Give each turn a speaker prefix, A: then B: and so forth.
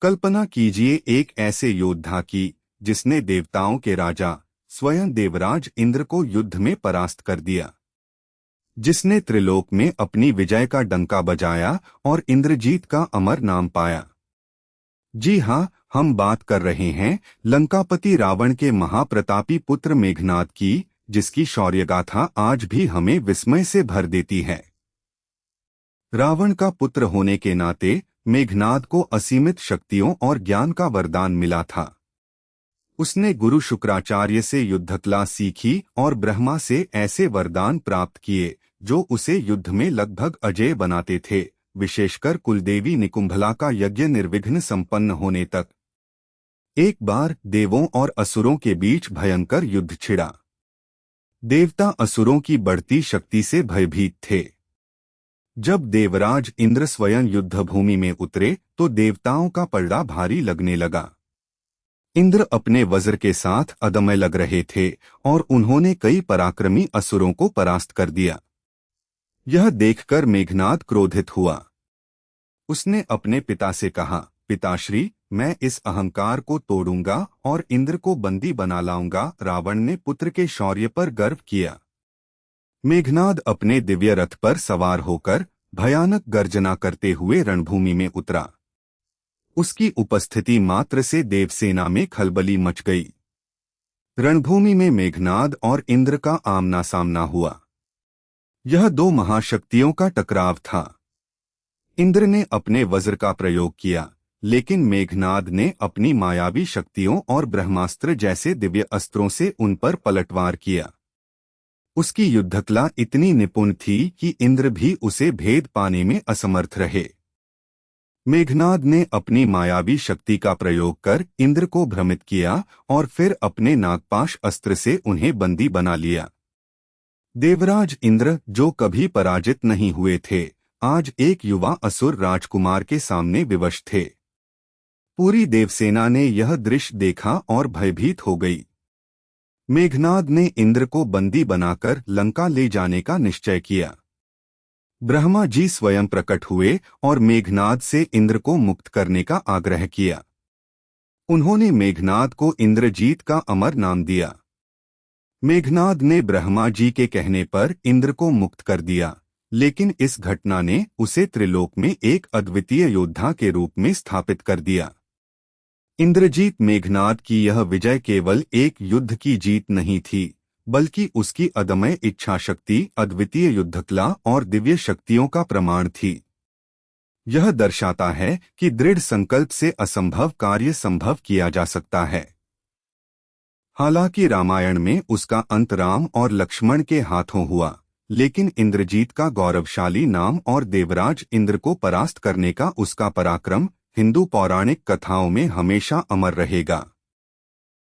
A: कल्पना कीजिए एक ऐसे योद्धा की जिसने देवताओं के राजा स्वयं देवराज इंद्र को युद्ध में परास्त कर दिया, जिसने त्रिलोक में अपनी विजय का डंका बजाया और इंद्रजीत का अमर नाम पाया। जी हाँ, हम बात कर रहे हैं लंकापति रावण के महाप्रतापी पुत्र मेघनाद की, जिसकी शौर्यगाथा आज भी हमें विस्मय से भर देती है। रावण का पुत्र होने के नाते मेघनाद को असीमित शक्तियों और ज्ञान का वरदान मिला था। उसने गुरु शुक्राचार्य से युद्धकला सीखी और ब्रह्मा से ऐसे वरदान प्राप्त किए जो उसे युद्ध में लगभग अजेय बनाते थे, विशेषकर कुलदेवी निकुंभला का यज्ञ निर्विघ्न संपन्न होने तक। एक बार देवों और असुरों के बीच भयंकर युद्ध छिड़ा। देवता असुरों की बढ़ती शक्ति से भयभीत थे। जब देवराज इंद्र स्वयं युद्धभूमि में उतरे तो देवताओं का पलड़ा भारी लगने लगा। इंद्र अपने वज्र के साथ अदम्य लग रहे थे और उन्होंने कई पराक्रमी असुरों को परास्त कर दिया। यह देखकर मेघनाद क्रोधित हुआ। उसने अपने पिता से कहा, पिताश्री, मैं इस अहंकार को तोड़ूंगा और इंद्र को बंदी बना लाऊंगा। रावण ने पुत्र के शौर्य पर गर्व किया। मेघनाद अपने दिव्य रथ पर सवार होकर भयानक गर्जना करते हुए रणभूमि में उतरा। उसकी उपस्थिति मात्र से देवसेना में खलबली मच गई। रणभूमि में मेघनाद और इंद्र का आमना सामना हुआ। यह दो महाशक्तियों का टकराव था। इंद्र ने अपने वज्र का प्रयोग किया, लेकिन मेघनाद ने अपनी मायावी शक्तियों और ब्रह्मास्त्र जैसे दिव्य अस्त्रों से उन पर पलटवार किया। उसकी युद्धकला इतनी निपुण थी कि इंद्र भी उसे भेद पाने में असमर्थ रहे। मेघनाद ने अपनी मायावी शक्ति का प्रयोग कर इंद्र को भ्रमित किया और फिर अपने नागपाश अस्त्र से उन्हें बंदी बना लिया। देवराज इंद्र, जो कभी पराजित नहीं हुए थे, आज एक युवा असुर राजकुमार के सामने विवश थे। पूरी देवसेना ने यह दृश्य देखा और भयभीत हो गई। मेघनाद ने इंद्र को बंदी बनाकर लंका ले जाने का निश्चय किया। ब्रह्मा जी स्वयं प्रकट हुए और मेघनाद से इंद्र को मुक्त करने का आग्रह किया। उन्होंने मेघनाद को इंद्रजीत का अमर नाम दिया। मेघनाद ने ब्रह्मा जी के कहने पर इंद्र को मुक्त कर दिया, लेकिन इस घटना ने उसे त्रिलोक में एक अद्वितीय योद्धा के रूप में स्थापित कर दिया। इंद्रजीत मेघनाद की यह विजय केवल एक युद्ध की जीत नहीं थी, बल्कि उसकी अदम्य इच्छाशक्ति, अद्वितीय युद्धकला और दिव्य शक्तियों का प्रमाण थी। यह दर्शाता है कि दृढ़ संकल्प से असंभव कार्य संभव किया जा सकता है। हालांकि रामायण में उसका अंत राम और लक्ष्मण के हाथों हुआ, लेकिन इंद्रजीत का गौरवशाली नाम और देवराज इंद्र को परास्त करने का उसका पराक्रम हिंदू पौराणिक कथाओं में हमेशा अमर रहेगा।